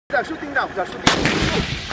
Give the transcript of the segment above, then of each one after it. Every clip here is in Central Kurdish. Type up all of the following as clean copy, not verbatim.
在树顶上，在树顶上。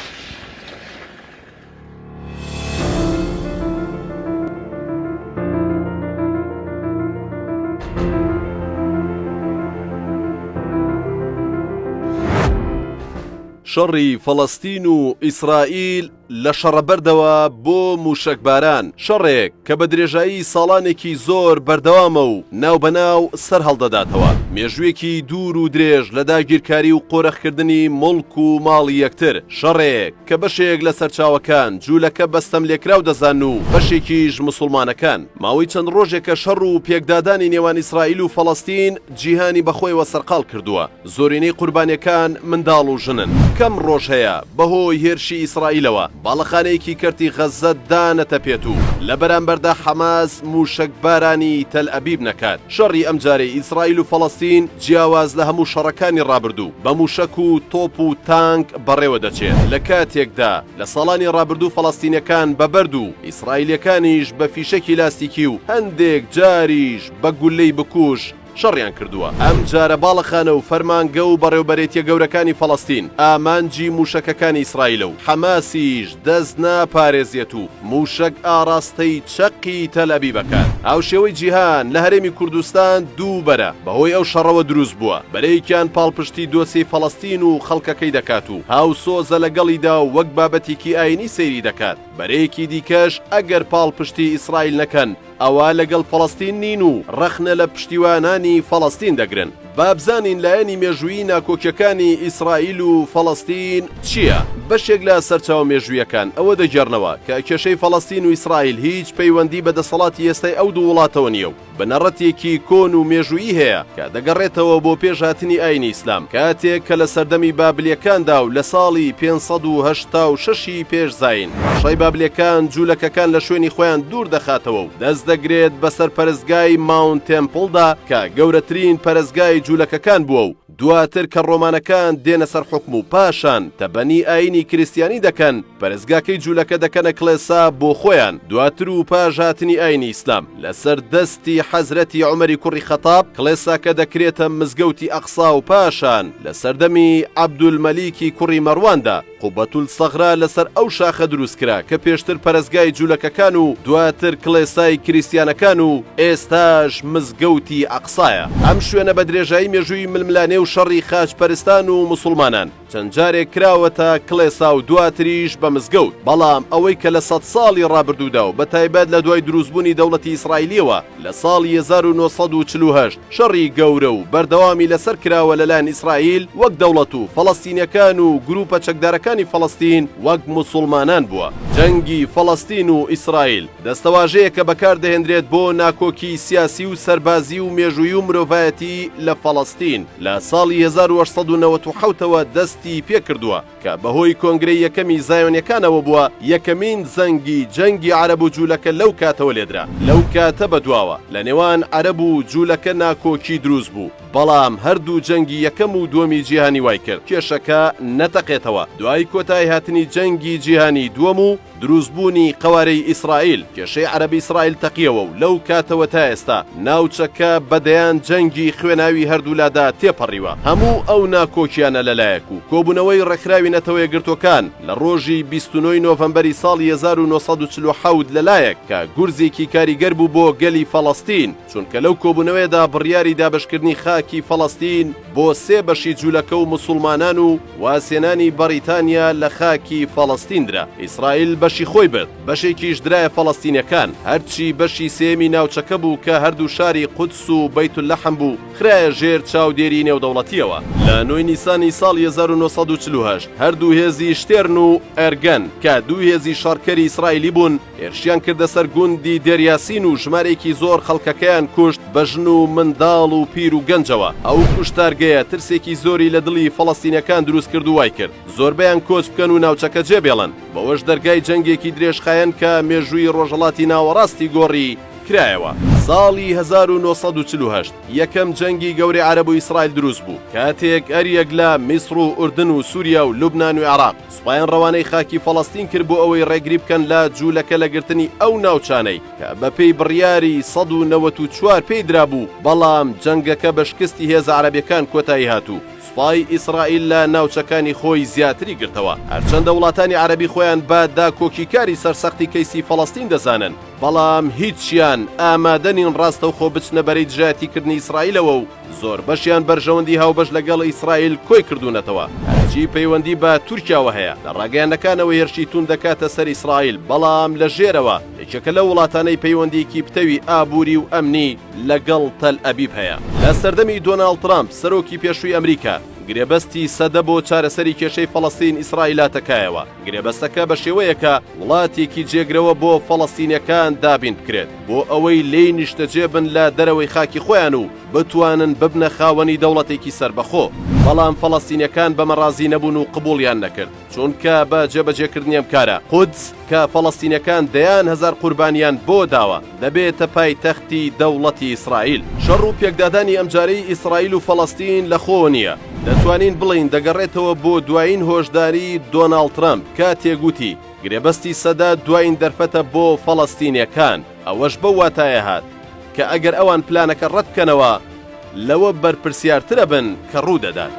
شەڕی فەڵەستین و ئیسرائیل لە شەڕەبەردەوە بۆ موشەکباران شەڕێک کە بە درێژایی ساڵانێکی زۆر بەردەوامە و ناوبەناو سەر هەڵدەداتەوە مێژوویەکی دوور و درێژ لە داگیرکاری و قۆرەخکردنی مڵک و ماڵی یەکتر شەڕێک کە بەشێک لە سەرچاوەکان جوولەکە بەستەم لێکراو دەزان و بەشێکیش موسڵمانەکان ماوەی چەند ڕۆژێکە شەڕ و پێکدادانی نێوان ئیسرائیل و فەڵەستین جیهانی بەخۆیەوە سەرقاڵ کردووە زۆرینەی قوربانیەکان منداڵ و ژنن کەم ڕۆژ هەیە بەهۆی هێرشی ئیسرائیلەوە باڵەخانەیەکی کەرتی غەزە دانەتە پێت و لە بەرامبەردا حەماس موشەکبارانی تەل ئەبیب نەکات شەڕی ئەمجارەی ئیسرائیل و فەڵەستین جیاواز لە هەموو شەڕەکانی ڕابردوو بە موشەک و تۆپ و تانک بەڕێوە دەچێت لە کاتێکدا لە ساڵانی ڕابردوو فەڵەستینیەکان بەبەرد و ئیسرائیلەکانیش بە فیشەکی لاستیکی و هەندێک جاریش بە گولەی بکوش شەڕیان کردووە ئەم جارە باڵەخانە و فەرمانگە و بەڕێوەبەرێتیە گەورەکانی فەڵەستین ئامانجی موشەکەکانی ئیسرائیلە و حەماسیش دەست ناپارێزیێت و موشەک ئاراستەی چەقی تەل ئەبیبەکان هاوشێوەی جیهان لە هەرێمی کوردستان دووبەرە بەهۆی ئەو شەڕەوە دروست بووە بەرەیەکیان پاڵپشتی دۆسەی فەڵەستین و خەڵکەکەی دەکات و هاوسۆزە لەگەڵیدا و وەک بابەتێکی ئاینی سەیری دەکات بەرەیەکی دیکەش ئەگەر پاڵپشتی ئیسرائیل نەکەن ئەوە لەگەڵ فەڵەستین نین و ڕەخنە لە پشتیوانانی فەڵەستین دەگرن بابزانین لایەنی مێژوویی ناکۆکیەکانی ئیسرائیل و فەڵەستین چییە؟ بەشێک لە سەرچاو مێژوویەکان ئەوە دەگەڕنەوە کە کێشەی فەڵەستین و ئیسرائیل هیچ پەیوەندی بە دەسەڵاتی ئێستای ئەو دوو وڵاتەوە نییە و بنەڕەتێکی کۆن و مێژوویی هەیە کە دەگەڕێتەوە بۆ پێشهاتنی ئاینی ئیسلام کاتێک کە لە سەردەمی بابلیەکاندا و لە ساڵی 586 پێش زاین ڕەشای بابلیەکان جوولەکەکان لە شوێنی خۆیان دوور دەخاتەوە و دەست دەگرێت بەسەر پەرستگای ماونت تێمپڵدا کە گەورەترین پەرستگای جوولەکەکان بووە و دواتر کە ڕۆمانەکان دێنە سەر حکم و پاشان تەبەنی ئاینی کریستیانی دەکەن پەرستگاکەی جوولەکە دەکەنە کڵێسا بۆ خۆیان دواتر و پاش هاتنی ئاینی ئیسلام لەسەر دەستی حەزرەتی عومەری کوڕی خەتاب کڵێساکە دەکرێتە مزگەوتی ئەقسا و پاشان لە سەردەمی عەبدولمەلیکی کوڕی مەڕواندا قوبەتول سەغرا لەسەر ئەو شاخە دروستکرا کە پێشتر پەرستگای جوولەکەکان و دواتر کڵێسای کریستیانەکان و ئێستاش مزگەوتی ئەقسایە ئەم شوێنە بە درێژایی مێژووی ململانێ و شەڕی خاچپەرستان و موسڵمانان چەند جارێک کراوەتە کڵێسا و دواتریش بە مزگەوت بەڵام ئەوەی کە لە 100 ساڵی ڕابردوودا و بەتایبەت لە دوای دروستبوونی دەوڵەتی ئیسرائیلیەوە لە ساڵی 1948 شەڕی گەورە و بەردەوامی لەسەر کراوە لەلایەن ئیسرائیل وەک دەوڵەت و فەڵەستینیەکان و گروپە چەکدارەکانی فەڵەستین وەک موسڵمانان بووە جەنگی فەڵەستین و ئیسرائیل دەستەواژەیە کە بەکاردەهێنرێت بۆ ناکۆکی سیاسی و سەربازی و مێژووی و مرۆڤایەتی لە فەڵەستین لە ساڵی 1997ەوە دەستی پێکردووە کە بەهۆی کۆنگرەی یەکەمی زایۆنیەکانەوە بووە یەکەمین زەنگی جەنگی عەرەب و جوولەکە لەو کاتەوە لێدرا لەو کاتە بەدواوە لە نێوان عەرەب و جوولەکە ناکۆکی دروست بوو بەڵام هەردوو جەنگی یەکەم و دووەمی جیهانی وای کرد کێشەکە نەتەقێتەوە دوای کۆتایی هاتنی جەنگی جیهانی دووەم و دروستبوونی قەوارەی ئیسرائیل کێشەی عەرەبی ئیسرائیل تەقیەوە و لەو کاتەوە تا ئێستا ناوچەکە بەدەیان جەنگی خوێناوی هەردوولادا تێپەڕیوە هەموو ئەو ناکۆکیانە لەلایەک و کۆبوونەوەی ڕێکخراوی نەتەوەیە گرتوەکان لە ڕۆژی 29 نۆڤەمبەری ساڵی 1947 لەلایەک کە گورزێکی کاریگەر بوو بۆ گەلی فەڵەستین چونکە لەو کۆبوونەوەیەدا بڕیاری دابەشکردنی خاکی فەڵەستین بۆ سێ بەشی جوولەکە و موسڵمانان و واسێنانی بەریتانیا لە خاکی فەڵەستین درا ئیسرائیل بەشی خۆی برد بەشێکیش درایە فەڵەستینیەکان هەرچی بەشی سێمی ناوچەکە بوو کە هەردوو شاری قودس و بەیتولەحم بوو خرایە ژێر چاودێری نێودەوڵەتیەوە لە 9 نیسانی ساڵی 1948 هەردوو هێزی شتێرن و ئەرگەن کە دوو هێزی شەڕکەری ئیسرائیلی بوون هێرشیان کردە سەر گوندی دێریاسین و ژمارێکی زۆر خەڵکەکەیان کوشت بەژن و منداڵ و پیر و گەنجەوە ئەو کوشتارگەیە ترسێکی زۆری لە دڵی فەڵەستینیەکان دروست کرد و وای کرد زۆربەیان کۆچ بکەن و ناوچەکە جێبێڵن بەوەش دەرگای جەنگێکی درێژخایەن کە مێژووی ڕۆژهەڵاتی ناوەڕاستی گۆڕی کرایەوە ساڵی 1948 یەکەم جەنگی گەورەی عەرەب و ئیسرائیل دروست بوو کاتێک ئەریەک لە میسر و ئوردن و سووریا و لوبنان و عێراق سوپایان ڕەوانەی خاکی فەڵەستین کرد بۆ ئەوەی ڕێگری بکەن لە جوولەکە لەگرتنی ئەو ناوچانەی کە بەپێی بڕیاری 1994 پێی درابوو بەڵام جەنگەکە بە شکستی هێزە عەرەبیەکان کۆتایی هاتوو. سوپای ئیسرائیل لە ناوچەکانی خۆی زیاتری گرتەوە هەرچەندە وڵاتانی عەرەبی خۆیان بە داکۆکیکاری سەرسەختی کەیسی فەڵەستین دەزانن بەڵام هیچیان ئامادەنین ڕاستە و خۆ بچنە بەرەی دژایەتیکردنی ئیسرائیلەوە و زۆر بەشیان بەرژەوەندی هاوبەش لەگەڵ ئیسرائیل کۆی کردوونەتەوە هەرچی پەیوەندی بە تورکیاوە هەیە لە ڕاگەیاندەکانەوەی هێرشی تون دەکاتە سەر ئیسرائیل بەڵام لە ژێرەوە یەکێکە لە وڵاتانەی پەیوەندیکی پتەوی ئابووری و ئەمنی لەگەڵ تەل ئەبیب هەیە. لە سەردەمی دۆناڵد ترامپ سەرۆکی پێشووی ئەمریکا گرێبەستی سەدە بۆ چارەسەری کێشەی فەڵەستین ئیسرائیلاتەکایەوە. گرێبەستەکە بە شێوەیەکە وڵاتێکی جێگرەوە بۆ فەڵەستینیەکان دابین بکرێت بۆ ئەوەی لێی نیشتەجێبن لە دەرەوەی خاکی خۆیان و بتوانن ببنە خاوەنی دەوڵەتێکی سربەخۆ. بەڵام فەڵەستینیەکان بەمەڕازی نەبوون و قبوڵیان نەکرد چونکە بە جێبەجێکردنیەم کارە قودس کە فەڵەستینیەکان دەیان هەزار قوربانیان بۆ داوە دەبێتە پایتەختی دەوڵەتی ئیسرائیل. شەڕ و پێکدادانی ئەمجارەی ئیسرائیل و فەڵەستین لە خۆ نییە. دەتوانین بڵین دەگەڕێتەوە بۆ دوایین هۆشداری دۆناڵد ترامپ کە تێگوتی گرێبەستی سەدا دوایین دەرفەتە بۆ فەڵەستینیەکان. ئەوەش بەو واتایە هات کە ئەگەر ئەوان پلانەکە ڕەت بکەنەوە لەوە بەرپرسیارترە بن کە ڕوودەدات.